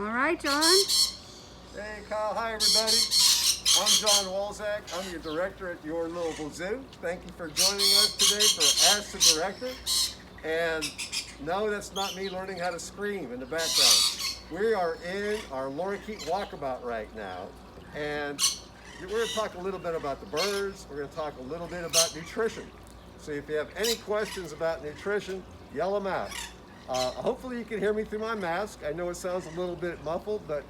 All right, John. Hey, Kyle. Hi, everybody. I'm John Walzak. I'm your director at your Louisville Zoo. Thank you for joining us today for Ask the Director. And no, that's not me learning how to scream in the background. We are in our Lorikeet walkabout right now. And we're going to talk a little bit about the birds. We're going to talk a little bit about nutrition. So if you have any questions about nutrition, yell them out. Hopefully you can hear me through my mask. I know it sounds a little bit muffled, but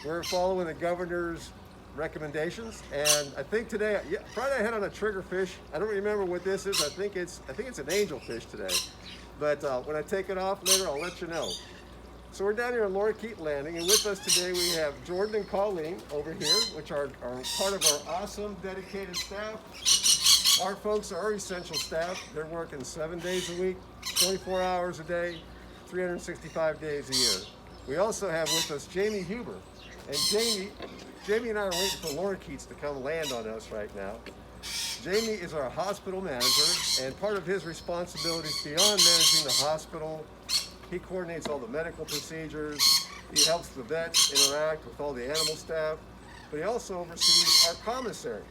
we're following the governor's recommendations. And I think today, Friday I had on a triggerfish. I don't remember what this is. I think it's an angelfish today. But when I take it off later, I'll let you know. So we're down here in Lorikeet Landing, and with us today we have Jordan and Colleen over here, which are part of our awesome dedicated staff. Our folks are our essential staff. They're working 7 days a week, 24 hours a day, 365 days a year. We also have with us Jamie Huber. And Jamie and I are waiting for Lorikeets to come land on us right now. Jamie is our hospital manager, and part of his responsibilities beyond managing the hospital, he coordinates all the medical procedures, he helps the vets interact with all the animal staff, but he also oversees our commissary.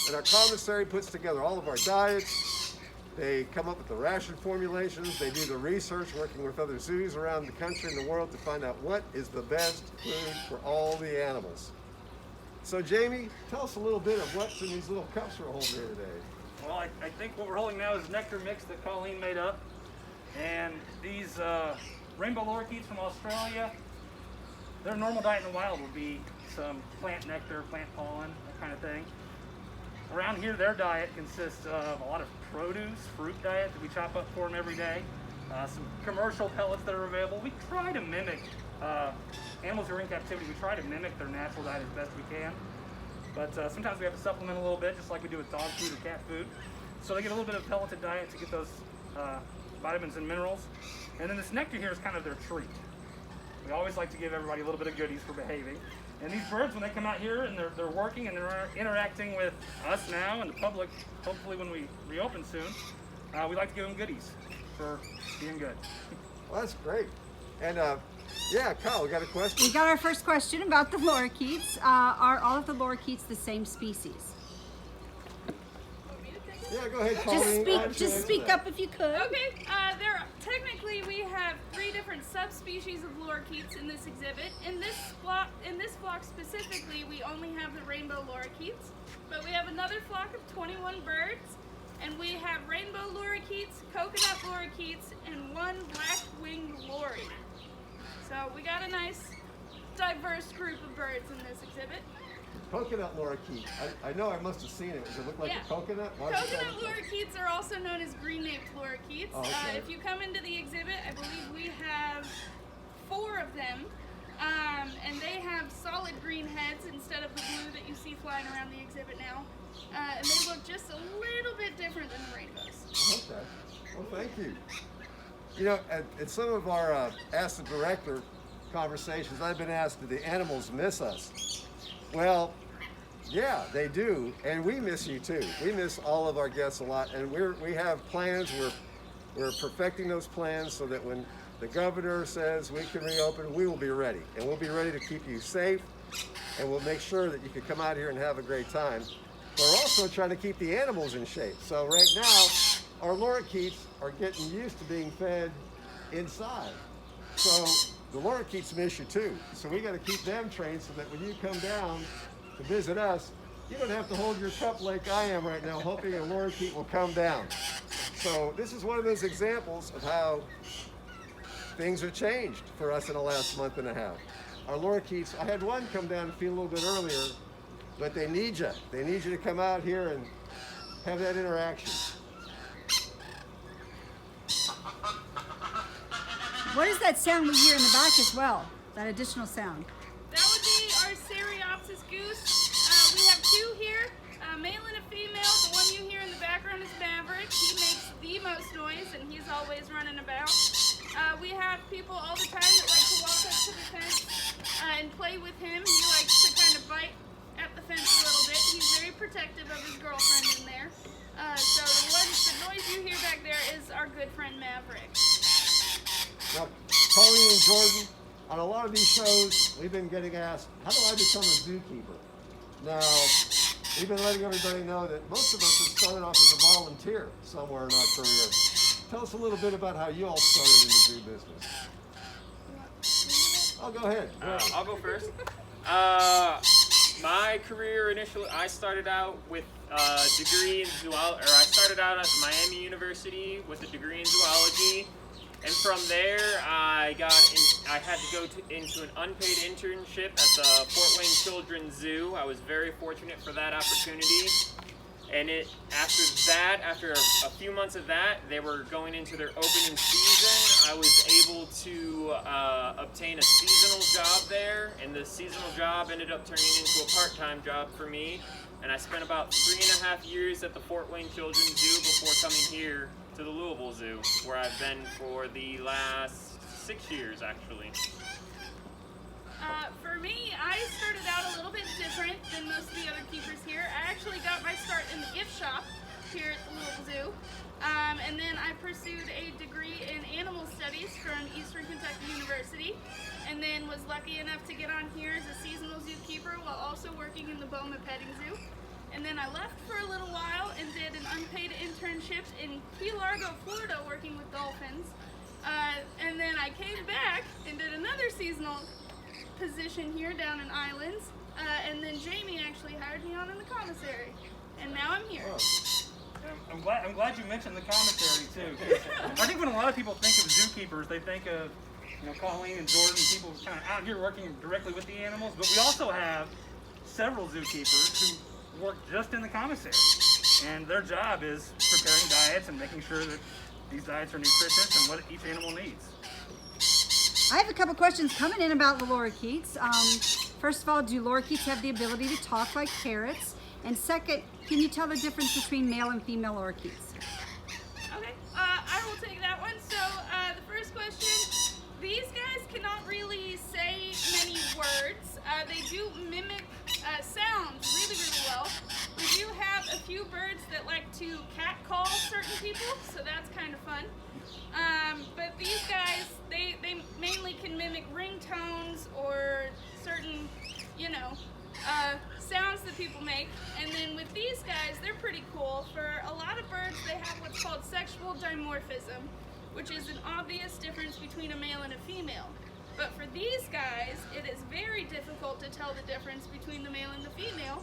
And our commissary puts together all of our diets. They come up with the ration formulations. They do the research working with other zoos around the country and the world to find out what is the best food for all the animals. So Jamie, tell us a little bit of what's in these little cups we're holding here today. Well, I think what we're holding now is Nectar mix that Colleen made up. And these rainbow lorikeets from Australia, their normal diet in the wild would be some plant nectar, plant pollen, that kind of thing. Around here, their diet consists of a lot of produce, fruit diet that we chop up for them every day, some commercial pellets that are available. We try to mimic animals who are in captivity. We try to mimic their natural diet as best we can. But sometimes we have to supplement a little bit, just like we do with dog food or cat food. So they get a little bit of pelleted diet to get those vitamins and minerals. And then this nectar here is kind of their treat. We always like to give everybody a little bit of goodies for behaving. And these birds, when they come out here and they're working and they're interacting with us now and the public, hopefully when we reopen soon, we like to give them goodies for being good. Well, that's great. And yeah, Kyle, we got a question? We got our first question about the lorikeets. Are all of the lorikeets the same species? Yeah, go ahead, Colleen. Just speak up if you could. Okay, technically we have 3 different subspecies of lorikeets in this exhibit. In this flock specifically, we only have the rainbow lorikeets, but we have another flock of 21 birds, and we have rainbow lorikeets, coconut lorikeets, and 1 black-winged lory. So we got a nice, diverse group of birds in this exhibit. Coconut lorikeet. I know I must have seen it. Does it look like a coconut? Coconut lorikeets are also known as green-naped lorikeets. Oh, okay. If you come into the exhibit, I believe we have 4 of them. And they have solid green heads instead of the blue that you see flying around the exhibit now. And they look just a little bit different than the rainbows. Okay. Well, thank you. You know, at some of our Ask the Director conversations, I've been asked, do the animals miss us? Well, yeah, they do, and we miss you too. We miss all of our guests a lot, and we have plans. We're perfecting those plans so that when the governor says we can reopen, we will be ready, and we'll be ready to keep you safe, and we'll make sure that you can come out here and have a great time. We're also trying to keep the animals in shape. So right now, our lorikeets are getting used to being fed inside. So the lorikeets miss you too. So we got to keep them trained so that when you come down to visit us, you don't have to hold your cup like I am right now, hoping a lorikeet will come down. So this is one of those examples of how things have changed for us in the last month and a half. Our lorikeets, I had one come down and feed a little bit earlier, but they need you. They need you to come out here and have that interaction. What is that sound we hear in the back as well? That additional sound? That would be our Cereopsis goose. We have 2 here, a male and a female. The one you hear in the background is Maverick. He makes the most noise, and he's always running about. We have people all the time that like to walk up to the fence and play with him. He likes to kind of bite at the fence a little bit. He's very protective of his girlfriend in there. So the noise you hear back there is our good friend Maverick. Now, Colleen and Jordan, on a lot of these shows, we've been getting asked, how do I become a zookeeper? Now, we've been letting everybody know that most of us have started off as a volunteer somewhere in our career. Tell us a little bit about how you all started in the zoo business. Oh, go ahead. I'll go first. My career initially, I started out with a degree in zoology, or I started out at Miami University with a degree in zoology, and from there I had to go into an unpaid internship at the Fort Wayne Children's Zoo. I was very fortunate for that opportunity. And after a few months of that, they were going into their opening season. I was able to obtain a seasonal job there, and the seasonal job ended up turning into a part-time job for me. And I spent about 3.5 years at the Fort Wayne Children's Zoo before coming here to the Louisville Zoo, where I've been for the last 6 years, actually. For me, I started out a little bit different than most of the other keepers here. I actually got my start in the gift shop here at the Louisville Zoo. And then I pursued a degree in animal studies from Eastern Kentucky University, and then was lucky enough to get on here as a seasonal zookeeper while also working in the Bowman Petting Zoo. And then I left for a little while and did an unpaid internship in Key Largo, Florida, working with dolphins. And then I came back and did another seasonal position here down in Islands, and then Jamie actually hired me on in the commissary, and now I'm here. I'm glad you mentioned the commissary too. 'Cause I think when a lot of people think of zookeepers, they think of Colleen and Jordan, people kind of out here working directly with the animals. But we also have several zookeepers who work just in the commissary, and their job is preparing diets and making sure that these diets are nutritious and what each animal needs. I have a couple questions coming in about the lorikeets. First of all, do lorikeets have the ability to talk like ferrets? And second, can you tell the difference between male and female lorikeets? Okay, I will take that one. So the first question, these guys cannot really say many words. They do mimic sounds really, really well. We do have a few birds that like to catcall certain people, so that's kind of fun. But these guys, they mainly can mimic ringtones or certain, sounds that people make. And then with these guys, they're pretty cool. For a lot of birds, they have what's called sexual dimorphism, which is an obvious difference between a male and a female. But for these guys, it is very difficult to tell the difference between the male and the female,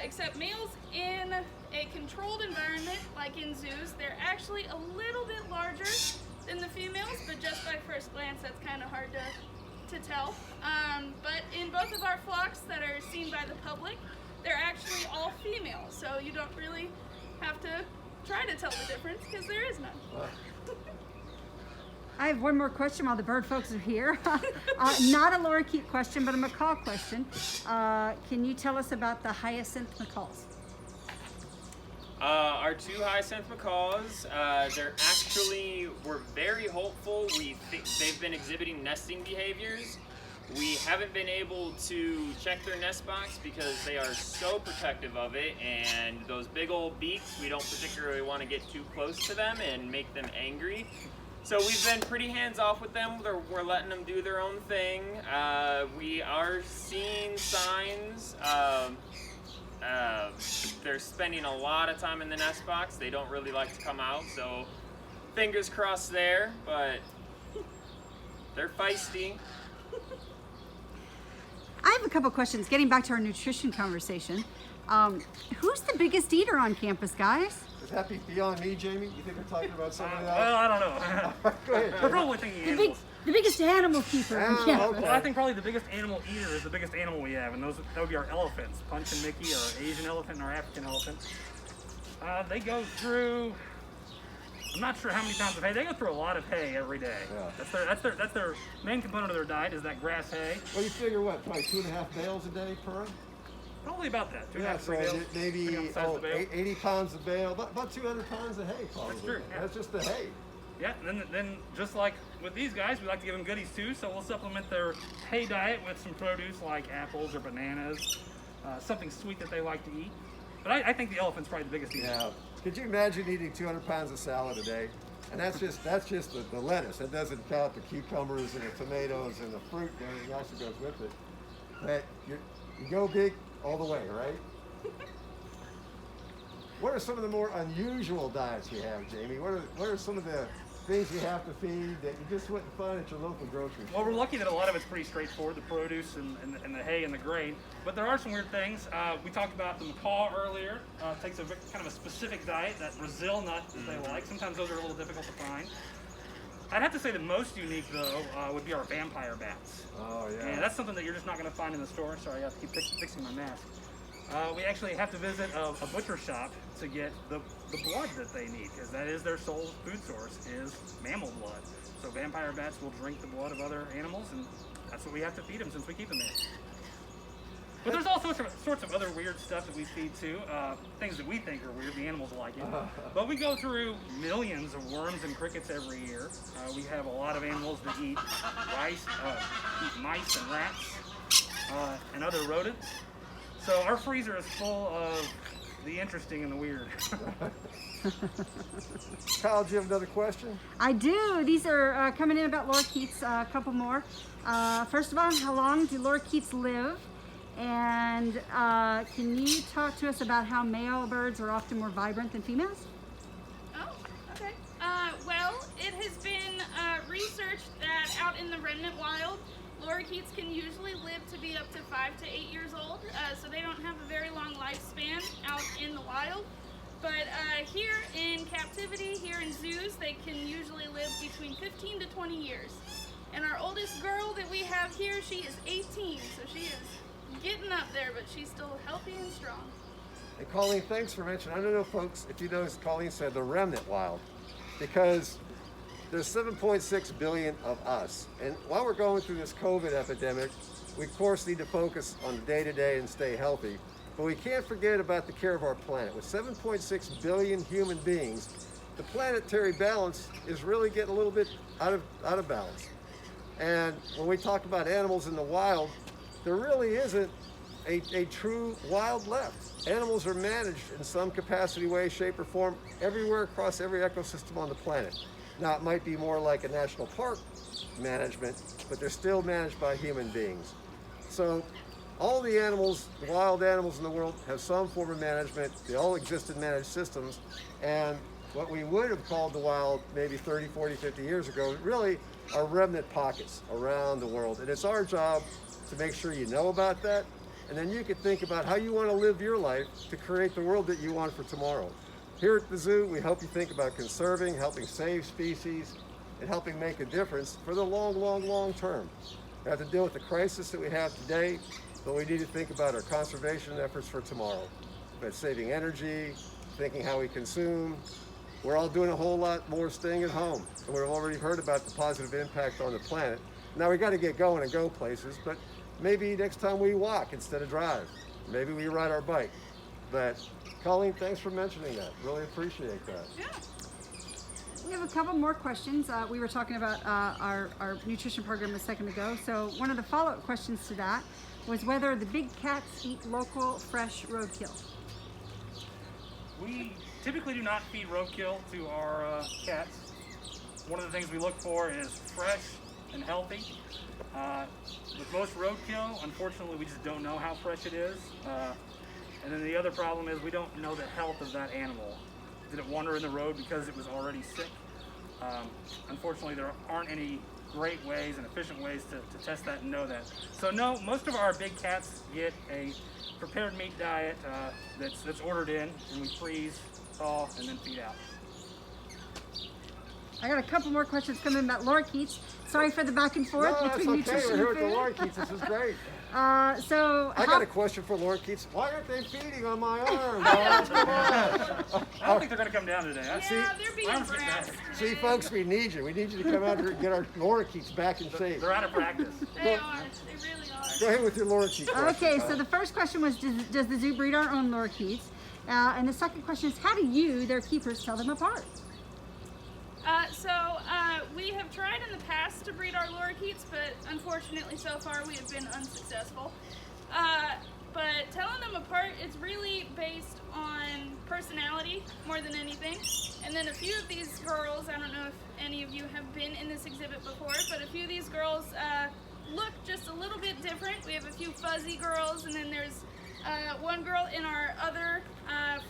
except males in a controlled environment, like in zoos, they're actually a little bit larger than the females, but just by first glance, that's kind of hard to tell. But in both of our flocks that are seen by the public, they're actually all female, so you don't really have to try to tell the difference because there is none. I have one more question while the bird folks are here. Not a lorikeet question, but a macaw question. Can you tell us about the hyacinth macaws? Our two hyacinth macaws, we're very hopeful. They've been exhibiting nesting behaviors. We haven't been able to check their nest box because they are so protective of it, and those big old beaks, we don't particularly want to get too close to them and make them angry. So we've been pretty hands-off with them. We're letting them do their own thing. We are seeing signs. They're spending a lot of time in the nest box. They don't really like to come out, so fingers crossed there, but they're feisty. I have a couple questions. Getting back to our nutrition conversation. Who's the biggest eater on campus, guys? Is that beyond me, Jamie? You think we're talking about somebody else? Well, I don't know. Go ahead, We're Jamie. probably thinking animals. The biggest animal keeper on Oh, campus. Well, I think probably the biggest animal eater is the biggest animal we have, and that would be our elephants, Punch and Mickey, our Asian elephant and our African elephant. They go through, I'm not sure how many pounds of hay. They go through a lot of hay every day. Yeah. That's their main component of their diet is that grass hay. Well, you figure what, probably 2.5 bales a day per? Probably about that. Yeah, so maybe depending on the size of the bale. 80 pounds of bale, about 200 pounds of hay probably. That's true, yeah. That's just the hay. Yeah, and then just like with these guys, we like to give them goodies too, so we'll supplement their hay diet with some produce like apples or bananas, something sweet that they like to eat. But I think the elephant's probably the biggest eater. Yeah. Could you imagine eating 200 pounds of salad a day? And that's just the lettuce. That doesn't count the cucumbers and the tomatoes and the fruit and everything else that goes with it. But you go big all the way, right? What are some of the more unusual diets you have, Jamie? What are some of the things you have to feed that you just wouldn't find at your local grocery store? Well, we're lucky that a lot of it's pretty straightforward, the produce and the hay and the grain. But there are some weird things. We talked about the macaw earlier. Takes a kind of a specific diet, that Brazil nut that they like. Sometimes those are a little difficult to find. I'd have to say the most unique, though, would be our vampire bats. Oh, yeah. And that's something that you're just not going to find in the store. Sorry, I have to keep fixing my mask. We actually have to visit a butcher shop to get the blood that they need, because that is their sole food source, is mammal blood. So vampire bats will drink the blood of other animals, and that's what we have to feed them since we keep them there. But there's all sorts of other weird stuff that we feed too, things that we think are weird, the animals like it. But we go through millions of worms and crickets every year. We have a lot of animals that eat mice and rats, and other rodents. So our freezer is full of the interesting and the weird. Kyle, do you have another question? I do. These are coming in about lorikeets, a couple more. First of all, how long do lorikeets live? And can you talk to us about how male birds are often more vibrant than females? Oh, okay. Well, it has been researched that out in the remnant wild, lorikeets can usually live to be up to 5 to 8 years old, so they don't have a very long lifespan out in the wild. But here in captivity, here in zoos, they can usually live between 15 to 20 years. And our oldest girl that we have here, she is 18, so she is getting up there, but she's still healthy and strong. And Colleen, thanks for mentioning. I don't know, folks, if you noticed, Colleen said the remnant wild, because there's 7.6 billion of us. And while we're going through this COVID epidemic, we of course need to focus on the day-to-day and stay healthy. But we can't forget about the care of our planet. With 7.6 billion human beings, the planetary balance is really getting a little bit out of balance. And when we talk about animals in the wild, there really isn't a true wild left. Animals are managed in some capacity, way, shape, or form everywhere across every ecosystem on the planet. Now, it might be more like a national park management, but they're still managed by human beings. So all the animals, the wild animals in the world, have some form of management. They all exist in managed systems. And what we would have called the wild maybe 30, 40, 50 years ago really are remnant pockets around the world. And it's our job to make sure you know about that. And then you can think about how you want to live your life to create the world that you want for tomorrow. Here at the zoo, we help you think about conserving, helping save species, and helping make a difference for the long, long, long term. We have to deal with the crisis that we have today, but we need to think about our conservation efforts for tomorrow. About saving energy, thinking how we consume. We're all doing a whole lot more staying at home, and we've already heard about the positive impact on the planet. Now we got to get going and go places, but maybe next time we walk instead of drive. Maybe we ride our bike. But Colleen, thanks for mentioning that. Really appreciate that. Yeah. We have a couple more questions. We were talking about our nutrition program a second ago. So one of the follow-up questions to that was whether the big cats eat local, fresh roadkill. We typically do not feed roadkill to our cats. One of the things we look for is fresh and healthy. With most roadkill, unfortunately, we just don't know how fresh it is. And then the other problem is we don't know the health of that animal. Did it wander in the road because it was already sick? Unfortunately, there aren't any great ways and efficient ways to test that and know that. So no, most of our big cats get a prepared meat diet that's ordered in, and we freeze, thaw, and then feed out. I got a couple more questions coming about lorikeets. Sorry for the back and forth No, that's between okay. nutrition We're and here food. at the Lorikeets. This is great. I I got a question for Lorikeets. Why aren't they feeding on my arm, guys? Come on. I don't think they're going to come down today. Yeah, they're being arms get harassed better. See, today. folks, we need you. We need you to come out here and get our Lorikeets back in shape. They're out of practice. They are. They really are. Go ahead with your Lorikeet question. Okay, so the first question was, does the zoo breed our own lorikeets? And the second question is, how do you, their keepers, tell them apart? We have tried in the past to breed our lorikeets, but unfortunately so far we have been unsuccessful. but telling them apart, it's really based on personality more than anything. And then a few of these girls, I don't know if any of you have been in this exhibit before, but a few of these girls look just a little bit different. We have a few fuzzy girls, and then there's one girl in our other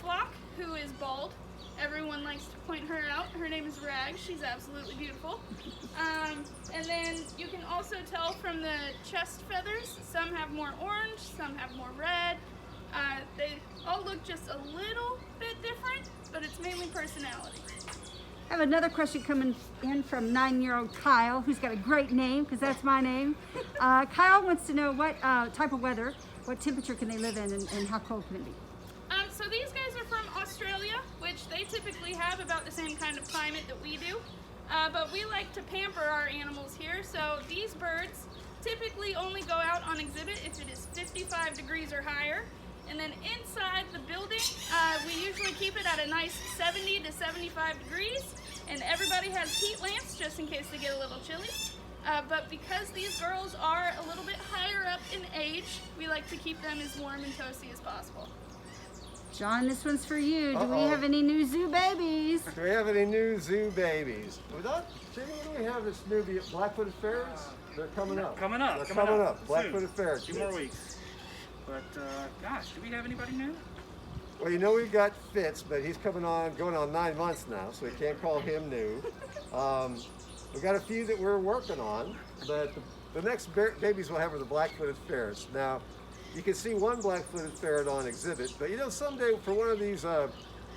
flock who is bald. Everyone likes to point her out. Her name is Rag. She's absolutely beautiful. And then you can also tell from the chest feathers, some have more orange, some have more red. They all look just a little bit different, but it's mainly personality. I have another question coming in from 9-year-old Kyle, who's got a great name, because that's my name. Kyle wants to know what type of weather, what temperature can they live in, and how cold can it be? So these guys are from Australia, which they typically have about the same kind of climate that we do. But we like to pamper our animals here, so these birds typically only go out on exhibit if it is 55 degrees or higher. And then inside the building, we usually keep it at a nice 70 to 75 degrees, and everybody has heat lamps just in case they get a little chilly. But because these girls are a little bit higher up in age, we like to keep them as warm and toasty as possible. John, this one's for you. Do we have any new zoo babies? Do we have any new zoo babies? Jimmy, what do we have this new black-footed ferrets? They're coming up. Coming up. They're coming up. Black-footed Soon. ferrets. 2 more weeks. But gosh, do we have anybody new? Well, you know we've got Fitz, but he's going on 9 months now, so we can't call him new. We've got a few that we're working on, but the next babies we'll have are the black-footed ferrets. Now, you can see one black-footed ferret on exhibit, but you know, someday for one of these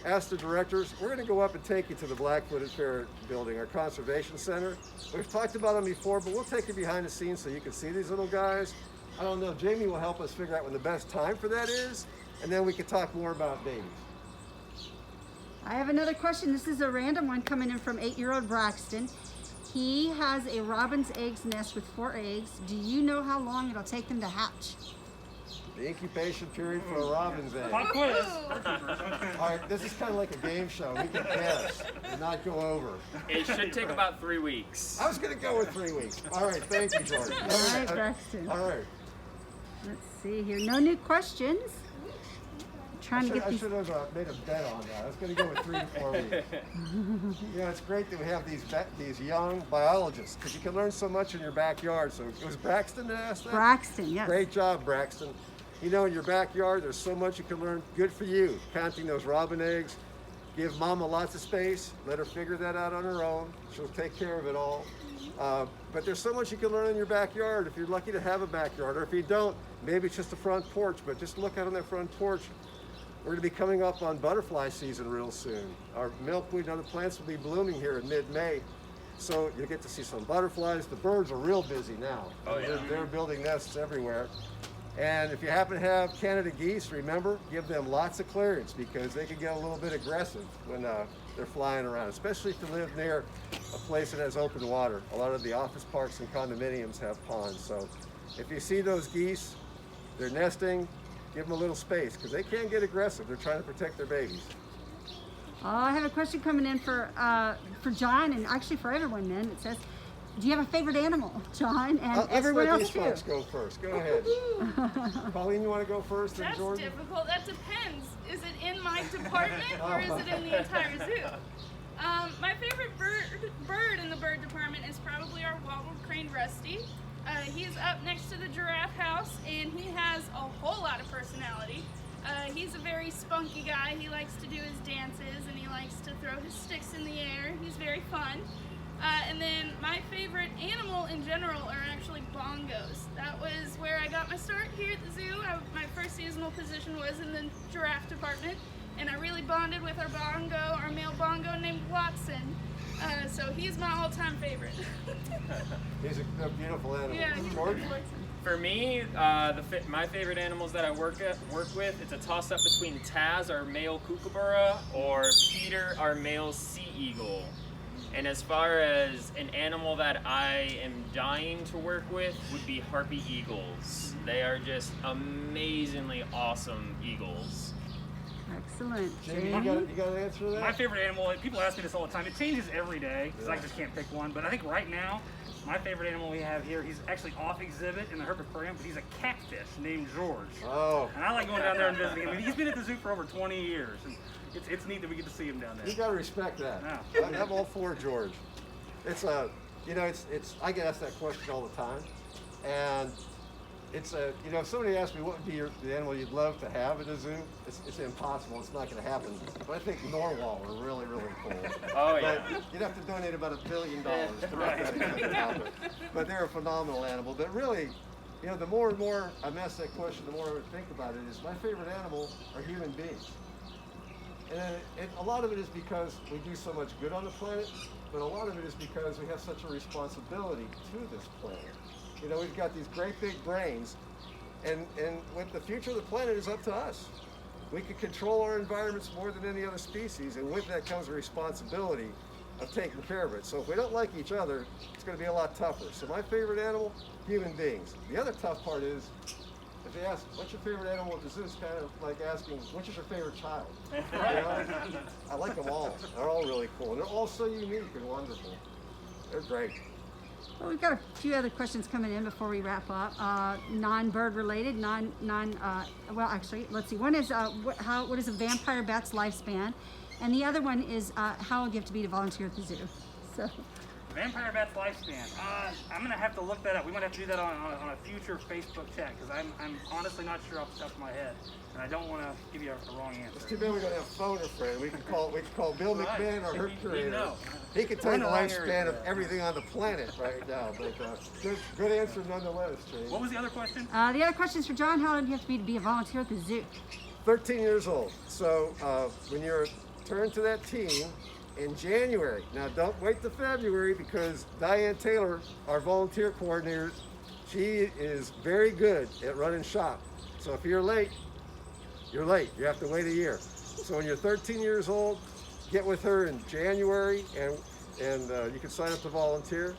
Ask the directors, we're going to go up and take you to the black-footed ferret building, our conservation center. We've talked about them before, but we'll take you behind the scenes so you can see these little guys. I don't know, Jamie will help us figure out when the best time for that is, and then we can talk more about babies. I have another question. This is a random one coming in from 8-year-old Braxton. He has a robin's eggs nest with 4 eggs. Do you know how long it'll take them to hatch? The incubation period for a robin's egg. Pop quiz. All right, this is kind of like a game show. We can guess and not go over. It should take about 3 weeks. I was going to go with 3 weeks. All right, thank you, Jordan. All right, Braxton. All right. Let's see here. No new questions. Trying to get I these. should have made a bet on that. I was going to go with 3 to 4 weeks. You know, it's great that we have these young biologists because you can learn so much in your backyard. So it was Braxton that asked that? Braxton, yes. Great job, Braxton. You know, in your backyard, there's so much you can learn. Good for you. Counting those robin eggs. Give Mama lots of space. Let her figure that out on her own. She'll take care of it all. But there's so much you can learn in your backyard if you're lucky to have a backyard. Or if you don't, maybe it's just a front porch. But just look out on that front porch. We're going to be coming up on butterfly season real soon. Our milkweed and other plants will be blooming here in mid-May. So you'll get to see some butterflies. The birds are real busy now. Oh, yeah. They're building nests everywhere. And if you happen to have Canada geese, remember, give them lots of clearance because they can get a little bit aggressive when they're flying around, especially if you live near a place that has open water. A lot of the office parks and condominiums have ponds. So if you see those geese, they're nesting, give them a little space because they can get aggressive. They're trying to protect their babies. I have a question coming in for John and actually for everyone. Then it says, "Do you have a favorite animal, John, and everyone else Let's too?" let these folks go first. Go ahead. Colleen, you want to go first, then That's Jordan? difficult. That depends. Is it in my department or is it in the entire zoo? My favorite bird in the bird department is probably our wattled crane Rusty. He's up next to the giraffe house and he has a whole lot of personality. He's a very spunky guy. He likes to do his dances and he likes to throw his sticks in the air. He's very fun. And then my favorite animal in general are actually bongos. That was where I got my start here at the zoo. My first seasonal position was in the giraffe department, and I really bonded with our male bongo named Watson. So he's my all-time favorite. He's a beautiful animal. Yeah, he's Jordan? For me, my favorite animals that I work with, it's a toss-up between Taz, our male kookaburra, or Peter, our male sea eagle. And as far as an animal that I am dying to work with would be Harpy Eagles. They are just amazingly awesome eagles. Excellent. Jamie, Jamie? you got an answer to that? My favorite animal, people ask me this all the time. It changes every day because I just can't pick one. But I think right now, my favorite animal we have here, he's actually off exhibit in the Herpetorum, but he's a catfish named George. Oh. And I like going down there and visiting him. I mean, he's been at the zoo for over 20 years. And it's neat that we get to see him down there. You gotta respect that. Yeah. I'm all for George. It's it's I get asked that question all the time, and it's if somebody asked me what would be the animal you'd love to have at a zoo, it's impossible. It's not going to happen. But I think narwhal are really, really cool. Oh, yeah. But you'd have to donate about $1 billion to make that happen. But they're a phenomenal animal. But really, the more and more I'm asked that question, the more I would think about it. Is my favorite animal are human beings. And a lot of it is because we do so much good on the planet, but a lot of it is because we have such a responsibility to this planet. We've got these great big brains, and with the future of the planet is up to us. We can control our environments more than any other species, and with that comes a responsibility of taking care of it. So if we don't like each other, it's going to be a lot tougher. So my favorite animal, human beings. The other tough part is, if they ask, what's your favorite animal at the zoo, it's kind of like asking, which is your favorite child? I like them all. They're all really cool. And they're all so unique and wonderful. They're great. Well, we've got a few other questions coming in before we wrap up. Non-bird related, well, actually, let's see. One is, what is a vampire bat's lifespan? And the other one is, how long do you have to be to volunteer at the zoo? So. Vampire bat's lifespan. I'm gonna have to look that up. We might have to do that on a future Facebook chat because I'm honestly not sure off the top of my head, and I don't want to give you a wrong answer. It's too bad we don't have phone a friend. We can call Bill McMahon, our herp curator. He can tell you the lifespan of everything on the planet right now. But good answer nonetheless, Jane. What was the other question? The other question is for John. How old do you have to be a volunteer at the zoo? 13 years old. So when you're turned to that team in January. Now don't wait till February because Diane Taylor, our volunteer coordinator, she is very good at running shop. So if you're late, you're late. You have to wait a year. So when you're 13 years old, get with her in January and you can sign up to volunteer.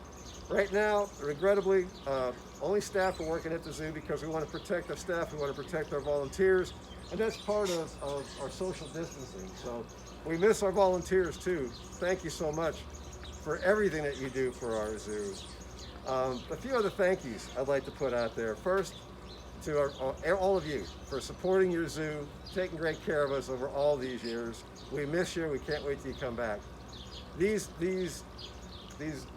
Right now, regrettably, only staff are working at the zoo because we want to protect our staff, we want to protect our volunteers, and that's part of our social distancing. So we miss our volunteers too. Thank you so much for everything that you do for our zoo. A few other thank yous I'd like to put out there. First, to all of you for supporting your zoo, taking great care of us over all these years. We miss you. We can't wait till you come back. These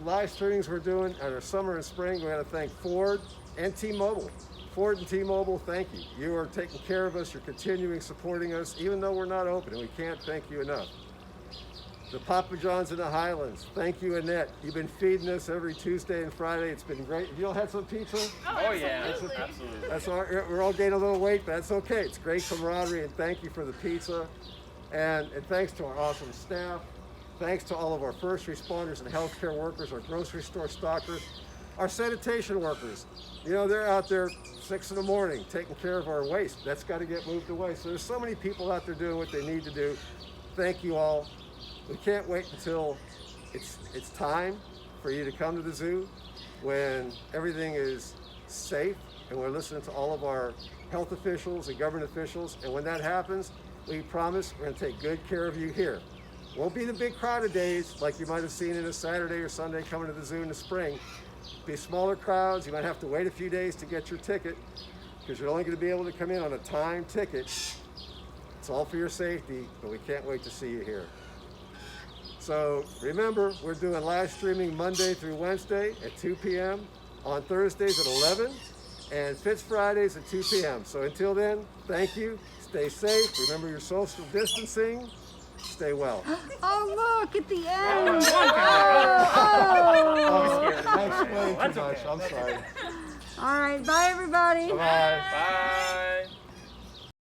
live streamings we're doing at our summer and spring, we got to thank Ford and T-Mobile. Ford and T-Mobile, thank you. You are taking care of us. You're continuing supporting us, even though we're not open, and we can't thank you enough. The Papa John's in the Highlands, thank you, Annette. You've been feeding us every Tuesday and Friday. It's been great. Have you all had some pizza? Oh yeah, absolutely. absolutely. That's we're all gaining a little weight, but that's okay. It's great camaraderie, and thank you for the pizza. And thanks to our awesome staff. Thanks to all of our first responders and healthcare workers, our grocery store stockers, our sanitation workers. They're out there 6 in the morning taking care of our waste. That's got to get moved away. So there's so many people out there doing what they need to do. Thank you all. We can't wait until it's time for you to come to the zoo when everything is safe and we're listening to all of our health officials and government officials. And when that happens, we promise we're going to take good care of you here. Won't be the big crowded days like you might have seen in a Saturday or Sunday coming to the zoo in the spring. Be smaller crowds. You might have to wait a few days to get your ticket because you're only going to be able to come in on a timed ticket. It's all for your safety, but we can't wait to see you here. So remember, we're doing live streaming Monday through Wednesday at 2 p.m., on Thursdays at 11, and Fitz Fridays at 2 p.m. So until then, thank you. Stay safe. Remember your social distancing. Stay well. Oh, look at the end. I explained too much. I'm sorry. All right. Bye, everybody. Bye. Bye.